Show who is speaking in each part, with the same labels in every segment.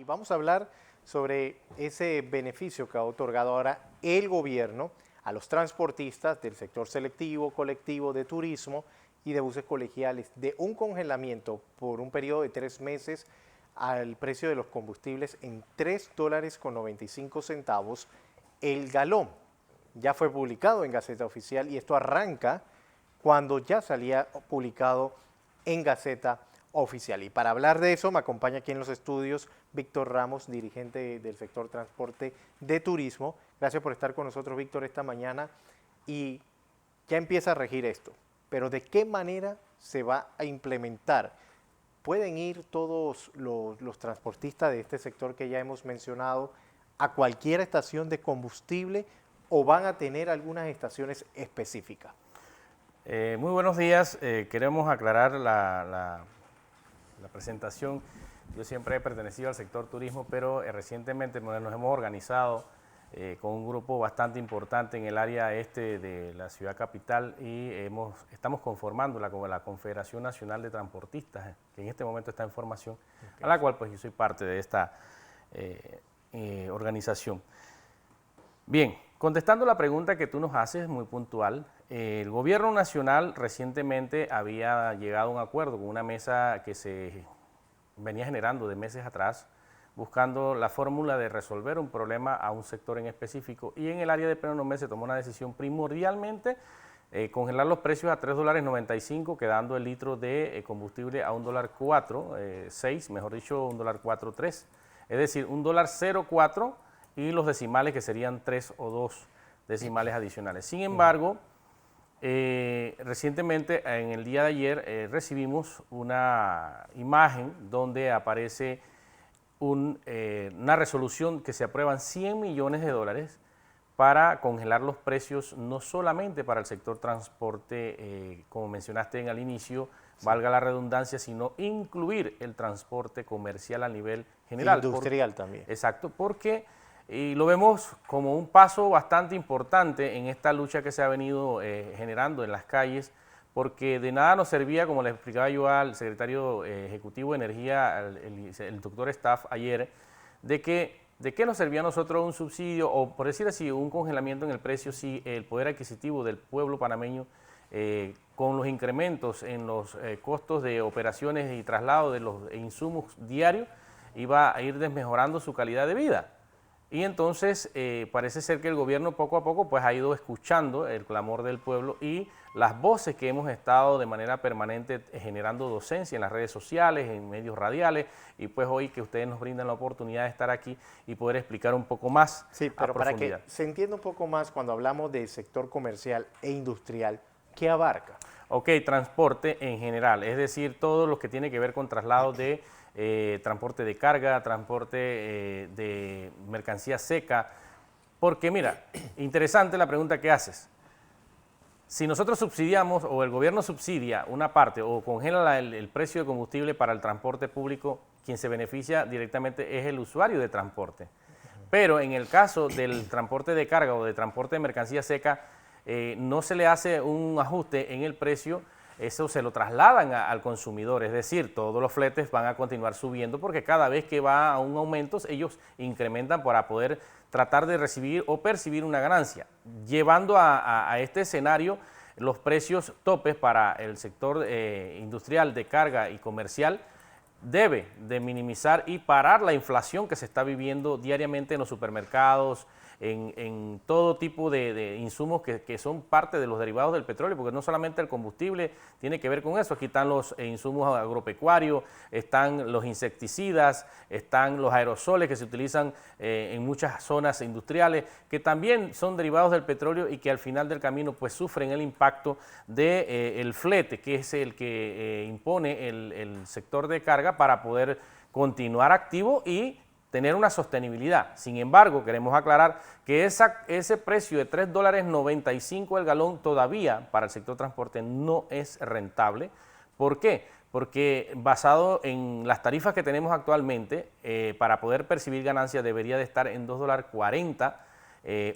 Speaker 1: vamos a hablar sobre ese beneficio que ha otorgado ahora el gobierno a los transportistas del sector selectivo, colectivo, de turismo y de buses colegiales, de un congelamiento por un periodo de 3 meses al precio de los combustibles en $3.95 el galón. Ya fue publicado en Gaceta Oficial y esto arranca cuando ya salía publicado en Gaceta Oficial. Y para hablar de eso me acompaña aquí en los estudios Víctor Ramos, dirigente del sector transporte de turismo. Gracias por estar con nosotros, Víctor, esta mañana. Y ya empieza a regir esto, pero ¿de qué manera se va a implementar? ¿Pueden ir todos los transportistas de este sector que ya hemos mencionado a cualquier estación de combustible o van a tener algunas estaciones específicas?
Speaker 2: Muy buenos días. Queremos aclarar la presentación. Yo siempre he pertenecido al sector turismo, pero recientemente nos hemos organizado con un grupo bastante importante en el área este de la ciudad capital y estamos conformándola como la Confederación Nacional de Transportistas, que en este momento está en formación, a la cual pues yo soy parte de esta organización. Bien, contestando la pregunta que tú nos haces, muy puntual, el gobierno nacional recientemente había llegado a un acuerdo con una mesa que se venía generando de meses atrás, buscando la fórmula de resolver un problema a un sector en específico, y en el área de Penonomé se tomó una decisión primordialmente congelar los precios a $3.95, quedando el litro de combustible a $1.4, mejor dicho, $1.43, es decir, $1.04 y los decimales que serían 3 o 2 decimales adicionales. Sin embargo, recientemente, en el día de ayer, recibimos una imagen donde aparece una resolución que se aprueban $100 millones para congelar los precios, no solamente para el sector transporte, como mencionaste en el inicio, sí, valga la redundancia, sino incluir el transporte comercial a nivel general.
Speaker 1: Industrial también.
Speaker 2: Exacto, porque lo vemos como un paso bastante importante en esta lucha que se ha venido generando en las calles, porque de nada nos servía, como le explicaba yo al secretario ejecutivo de Energía, el doctor Staff, ayer, de qué nos servía a nosotros un subsidio, o por decir así, un congelamiento en el precio, si el poder adquisitivo del pueblo panameño, con los incrementos en los costos de operaciones y traslado de los insumos diarios, iba a ir desmejorando su calidad de vida. Y entonces parece ser que el gobierno poco a poco pues ha ido escuchando el clamor del pueblo y las voces que hemos estado de manera permanente generando docencia en las redes sociales, en medios radiales, y pues hoy que ustedes nos brindan la oportunidad de estar aquí y poder explicar un poco más.
Speaker 1: Sí, pero para que se entienda un poco más cuando hablamos del sector comercial e industrial, ¿qué abarca?
Speaker 2: Ok, transporte en general, es decir, todo lo que tiene que ver con traslados de transporte de carga, transporte de mercancía seca, porque mira, interesante la pregunta que haces. Si nosotros subsidiamos o el gobierno subsidia una parte o congela el precio de combustible para el transporte público, quien se beneficia directamente es el usuario de transporte. Pero en el caso del transporte de carga o de transporte de mercancía seca, no se le hace un ajuste en el precio, eso se lo trasladan al consumidor, es decir, todos los fletes van a continuar subiendo porque cada vez que va a un aumento, ellos incrementan para poder tratar de recibir o percibir una ganancia, llevando a este escenario los precios topes para el sector industrial de carga y comercial. Debe de minimizar y parar la inflación que se está viviendo diariamente en los supermercados, en todo tipo de insumos que son parte de los derivados del petróleo, porque no solamente el combustible tiene que ver con eso, aquí están los insumos agropecuarios, están los insecticidas, están los aerosoles que se utilizan en muchas zonas industriales, que también son derivados del petróleo y que al final del camino pues sufren el impacto del flete, que es el que impone el sector de carga para poder continuar activo y tener una sostenibilidad. Sin embargo, queremos aclarar que ese precio de $3.95 el galón todavía para el sector transporte no es rentable. ¿Por qué? Porque basado en las tarifas que tenemos actualmente, para poder percibir ganancias debería de estar en $2.40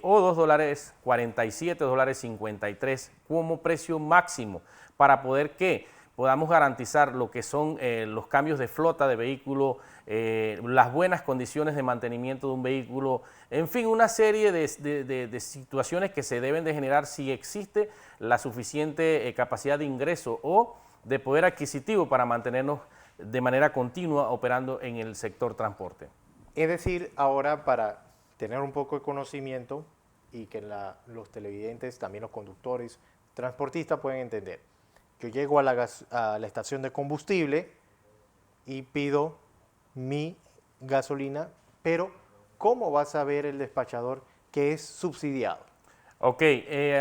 Speaker 2: o $2.47, $2.53 como precio máximo para poder, ¿qué? podamos garantizar lo que son los cambios de flota de vehículo, las buenas condiciones de mantenimiento de un vehículo, en fin, una serie de situaciones que se deben de generar si existe la suficiente capacidad de ingreso o de poder adquisitivo para mantenernos de manera continua operando en el sector transporte.
Speaker 1: Es decir, ahora para tener un poco de conocimiento y que los televidentes, también los conductores, transportistas pueden entender. Yo llego a la estación de combustible y pido mi gasolina, pero ¿cómo va a saber el despachador que es subsidiado?
Speaker 2: Ok,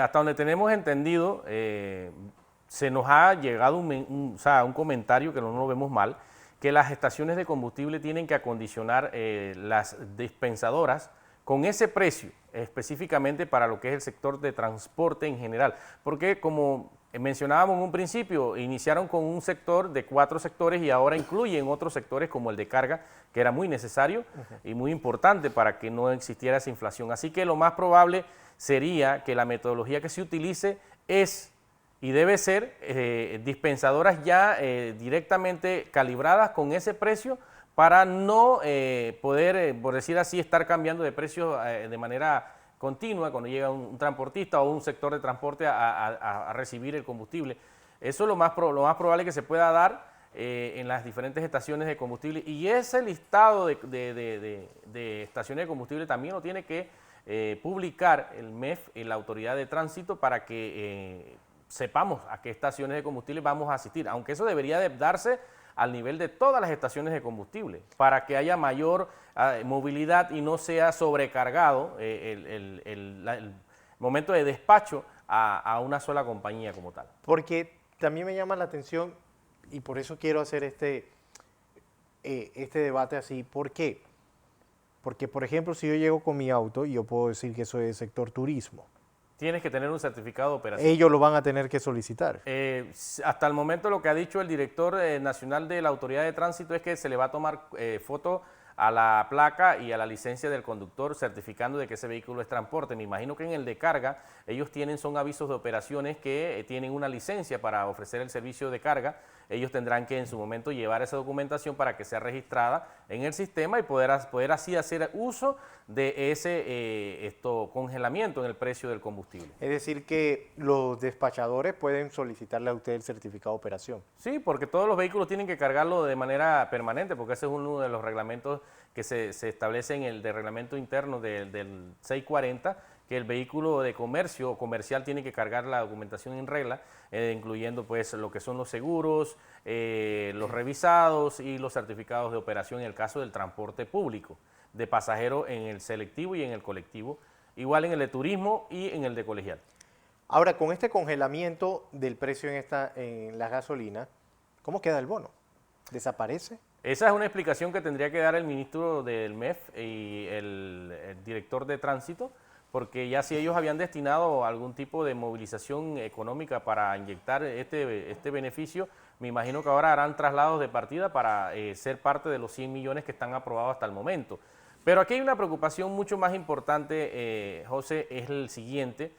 Speaker 2: hasta donde tenemos entendido, se nos ha llegado un comentario que no lo vemos mal, que las estaciones de combustible tienen que acondicionar las dispensadoras con ese precio, específicamente para lo que es el sector de transporte en general, porque como mencionábamos en un principio, iniciaron con un sector de 4 sectores y ahora incluyen otros sectores como el de carga, que era muy necesario y muy importante para que no existiera esa inflación. Así que lo más probable sería que la metodología que se utilice es y debe ser dispensadoras ya directamente calibradas con ese precio para no poder, por decir así, estar cambiando de precio de manera continua cuando llega un transportista o un sector de transporte a recibir el combustible. Eso es lo más probable que se pueda dar en las diferentes estaciones de combustible, y ese listado de estaciones de combustible también lo tiene que publicar el MEF y la Autoridad de Tránsito para que sepamos a qué estaciones de combustible vamos a asistir, aunque eso debería de darse al nivel de todas las estaciones de combustible, para que haya mayor movilidad y no sea sobrecargado el momento de despacho a una sola compañía como tal.
Speaker 1: Porque también me llama la atención, y por eso quiero hacer este debate así. ¿Por qué? Porque, por ejemplo, si yo llego con mi auto, yo puedo decir que soy del sector turismo.
Speaker 2: Tienes que tener un certificado de operación.
Speaker 1: Ellos lo van a tener que solicitar.
Speaker 2: Hasta el momento lo que ha dicho el director nacional de la Autoridad de Tránsito es que se le va a tomar foto a la placa y a la licencia del conductor certificando de que ese vehículo es transporte. Me imagino que en el de carga ellos son avisos de operaciones que tienen una licencia para ofrecer el servicio de carga. Ellos tendrán que en su momento llevar esa documentación para que sea registrada en el sistema y poder así hacer uso de ese congelamiento en el precio del combustible.
Speaker 1: Es decir, que los despachadores pueden solicitarle a usted el certificado de operación.
Speaker 2: Sí, porque todos los vehículos tienen que cargarlo de manera permanente, porque ese es uno de los reglamentos que se establece en el de reglamento interno del 640, que el vehículo de comercio o comercial tiene que cargar la documentación en regla, incluyendo pues lo que son los seguros, los revisados y los certificados de operación en el caso del transporte público, de pasajeros en el selectivo y en el colectivo, igual en el de turismo y en el de colegial.
Speaker 1: Ahora, con este congelamiento del precio en la gasolina, ¿cómo queda el bono? ¿Desaparece?
Speaker 2: Esa es una explicación que tendría que dar el ministro del MEF y el director de tránsito, porque ya si ellos habían destinado algún tipo de movilización económica para inyectar este beneficio, me imagino que ahora harán traslados de partida para ser parte de los 100 millones que están aprobados hasta el momento. Pero aquí hay una preocupación mucho más importante, José, es el siguiente,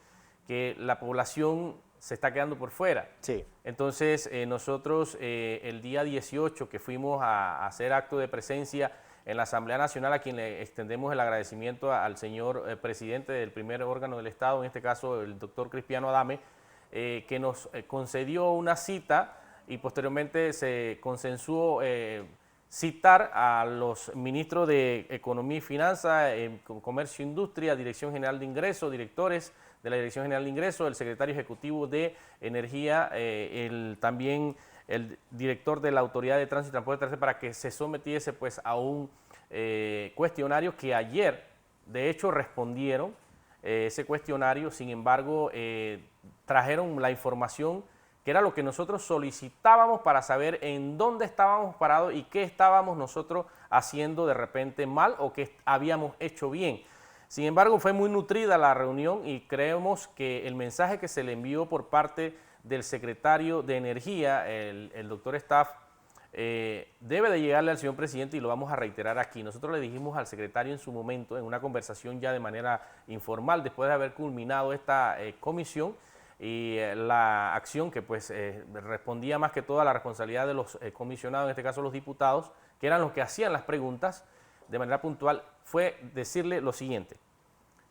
Speaker 2: que la población se está quedando por fuera.
Speaker 1: Sí.
Speaker 2: Entonces, nosotros el día 18 que fuimos a hacer acto de presencia en la Asamblea Nacional, a quien le extendemos el agradecimiento al señor presidente del primer órgano del Estado, en este caso el doctor Cristiano Adame, que nos concedió una cita y posteriormente se consensuó citar a los ministros de Economía y Finanzas, Comercio e Industria, Dirección General de Ingresos, directores de la Dirección General de Ingresos, el secretario ejecutivo de Energía, también el director de la Autoridad de Tránsito y Transporte, para que se sometiese pues a un cuestionario que ayer, de hecho, respondieron ese cuestionario. Sin embargo, trajeron la información que era lo que nosotros solicitábamos para saber en dónde estábamos parados y qué estábamos nosotros haciendo de repente mal o qué habíamos hecho bien. Sin embargo, fue muy nutrida la reunión y creemos que el mensaje que se le envió por parte del secretario de Energía, el doctor Staff, debe de llegarle al señor presidente y lo vamos a reiterar aquí. Nosotros le dijimos al secretario en su momento, en una conversación ya de manera informal, después de haber culminado esta comisión, y la acción que pues respondía más que todo a la responsabilidad de los comisionados, en este caso los diputados, que eran los que hacían las preguntas de manera puntual, fue decirle lo siguiente,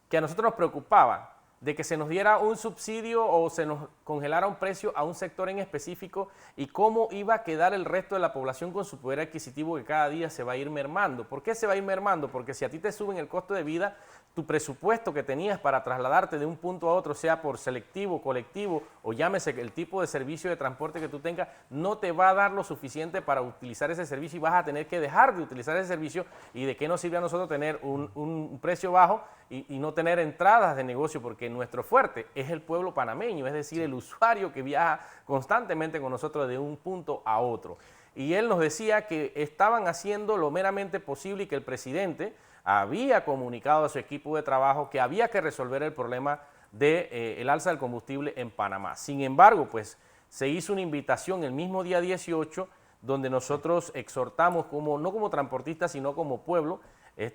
Speaker 2: que a nosotros nos preocupaba de que se nos diera un subsidio o se nos congelara un precio a un sector en específico y cómo iba a quedar el resto de la población con su poder adquisitivo que cada día se va a ir mermando. ¿Por qué se va a ir mermando? Porque si a ti te suben el costo de vida, tu presupuesto que tenías para trasladarte de un punto a otro, sea por selectivo, colectivo o llámese el tipo de servicio de transporte que tú tengas, no te va a dar lo suficiente para utilizar ese servicio y vas a tener que dejar de utilizar ese servicio. ¿Y de qué nos sirve a nosotros tener un precio bajo y no tener entradas de negocio? Porque nuestro fuerte es el pueblo panameño, es decir, el usuario que viaja constantemente con nosotros de un punto a otro. Y él nos decía que estaban haciendo lo meramente posible y que el presidente había comunicado a su equipo de trabajo que había que resolver el problema del alza del combustible en Panamá. Sin embargo, pues se hizo una invitación el mismo día 18, donde nosotros exhortamos, no como transportistas, sino como pueblo.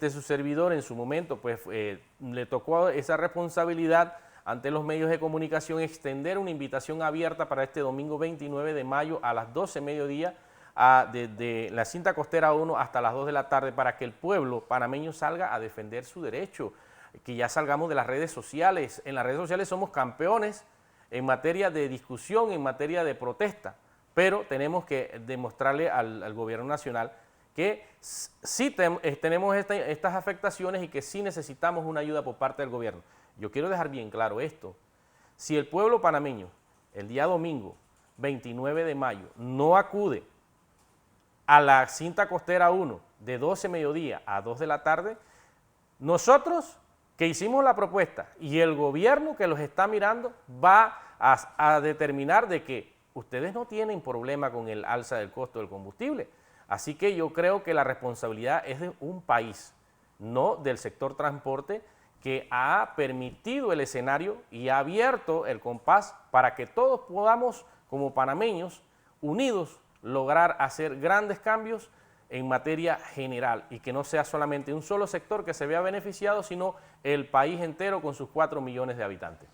Speaker 2: Su servidor en su momento, pues le tocó esa responsabilidad ante los medios de comunicación, extender una invitación abierta para este domingo 29 de mayo a las 12 mediodía, desde la cinta costera 1 hasta las 2 de la tarde, para que el pueblo panameño salga a defender su derecho, que ya salgamos de las redes sociales. En las redes sociales somos campeones en materia de discusión, en materia de protesta, pero tenemos que demostrarle al gobierno nacional que sí tenemos estas afectaciones y que sí necesitamos una ayuda por parte del gobierno. Yo quiero dejar bien claro esto: si el pueblo panameño el día domingo 29 de mayo no acude a la cinta costera 1 de 12 mediodía a 2 de la tarde, nosotros que hicimos la propuesta y el gobierno que los está mirando va a determinar de que ustedes no tienen problema con el alza del costo del combustible. Así que yo creo que la responsabilidad es de un país, no del sector transporte, que ha permitido el escenario y ha abierto el compás para que todos podamos, como panameños, unidos, lograr hacer grandes cambios en materia general y que no sea solamente un solo sector que se vea beneficiado, sino el país entero con sus 4 millones de habitantes.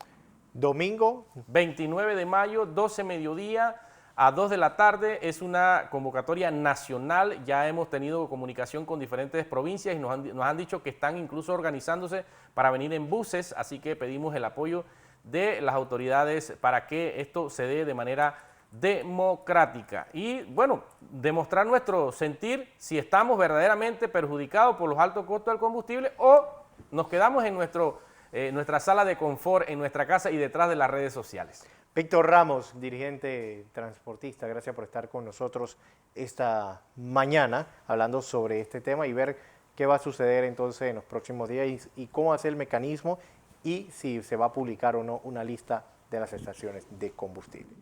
Speaker 1: Domingo
Speaker 2: 29 de mayo, 12 mediodía a 2 de la tarde, es una convocatoria nacional. Ya hemos tenido comunicación con diferentes provincias y nos han dicho que están incluso organizándose para venir en buses, así que pedimos el apoyo de las autoridades para que esto se dé de manera democrática y, bueno, demostrar nuestro sentir si estamos verdaderamente perjudicados por los altos costos del combustible o nos quedamos en nuestra sala de confort, en nuestra casa y detrás de las redes sociales.
Speaker 1: Víctor Ramos, dirigente transportista, gracias por estar con nosotros esta mañana hablando sobre este tema y ver qué va a suceder entonces en los próximos días y cómo hacer el mecanismo y si se va a publicar o no una lista de las estaciones de combustible.